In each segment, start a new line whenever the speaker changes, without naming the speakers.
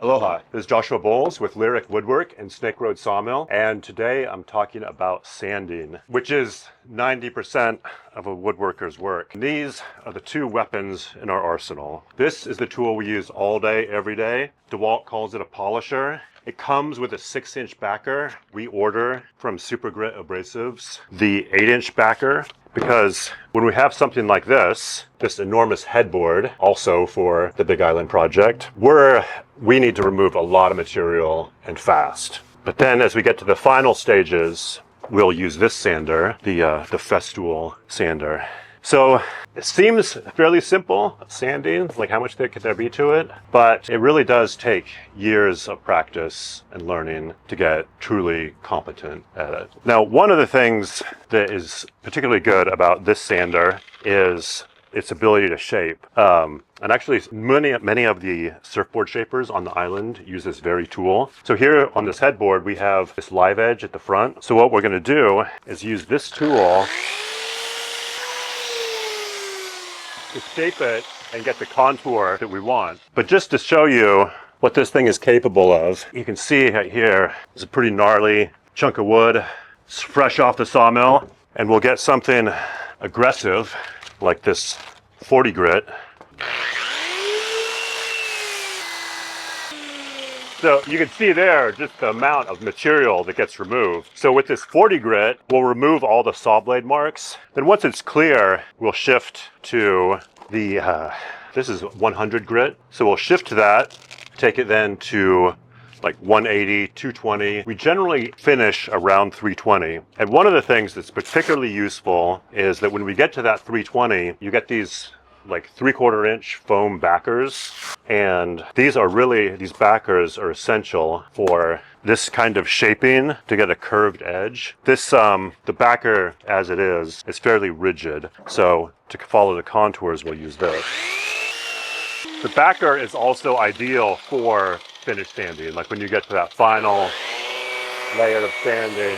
Aloha, this is Joshua Bowles with Lyric Woodwork and Snake Road Sawmill, and today I'm talking about sanding, which is 90% of a woodworker's work. And these are the two weapons in our arsenal. This is the tool we use all day, every day. DeWalt calls it a polisher. It comes with a 6-inch backer. We order from Super Grit Abrasives the 8-inch backer, because when we have something like this enormous headboard, also for the Big Island project, we need to remove a lot of material and fast. But then as we get to the final stages, we'll use this sander, the Festool sander. So it seems fairly simple, sanding, like how much thick could there be to it? But it really does take years of practice and learning to get truly competent at it. Now, one of the things that is particularly good about this sander is its ability to shape. And actually, many of the surfboard shapers on the island use this very tool. So here on this headboard, we have this live edge at the front. So what we're going to do is use this tool to shape it and get the contour that we want. But just to show you what this thing is capable of, you can see right here is a pretty gnarly chunk of wood. It's fresh off the sawmill, and we'll get something aggressive like this 40 grit. So you can see there just the amount of material that gets removed. So with this 40 grit, we'll remove all the saw blade marks. Then once it's clear, we'll shift to the, this is 100 grit. So we'll shift to that, take it then to like 180, 220. We generally finish around 320. And one of the things that's particularly useful is that when we get to that 320, you get these like 3/4 inch foam backers. And these backers are essential for this kind of shaping to get a curved edge. The backer as it is fairly rigid. So to follow the contours, we'll use this. The backer is also ideal for finish sanding, like when you get to that final layer of sanding.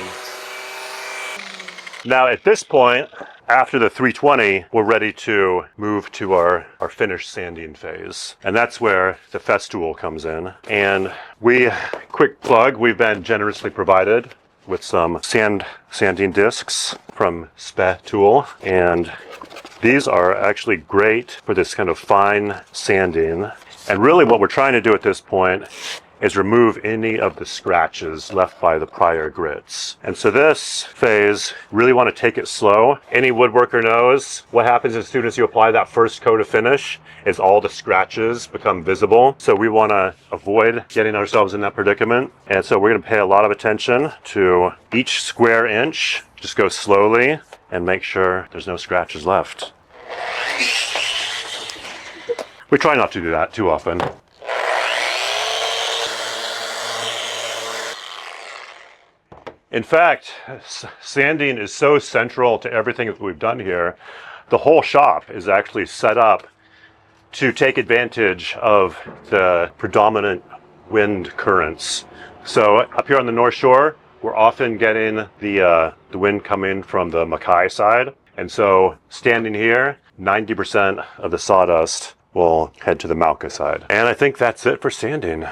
Now at this point, after the 320, we're ready to move to our finish sanding phase. And that's where the Festool comes in. And quick plug, we've been generously provided with some sanding discs from Spe Tool. And these are actually great for this kind of fine sanding. And really what we're trying to do at this point is remove any of the scratches left by the prior grits. And so this phase, really want to take it slow. Any woodworker knows what happens as soon as you apply that first coat of finish is all the scratches become visible. So we want to avoid getting ourselves in that predicament. And so we're going to pay a lot of attention to each square inch. Just go slowly and make sure there's no scratches left. We try not to do that too often. In fact, sanding is so central to everything that we've done here. The whole shop is actually set up to take advantage of the predominant wind currents. So up here on the North Shore, we're often getting the wind coming from the Mackay side. And so standing here, 90% of the sawdust will head to the Mauka side. And I think that's it for sanding.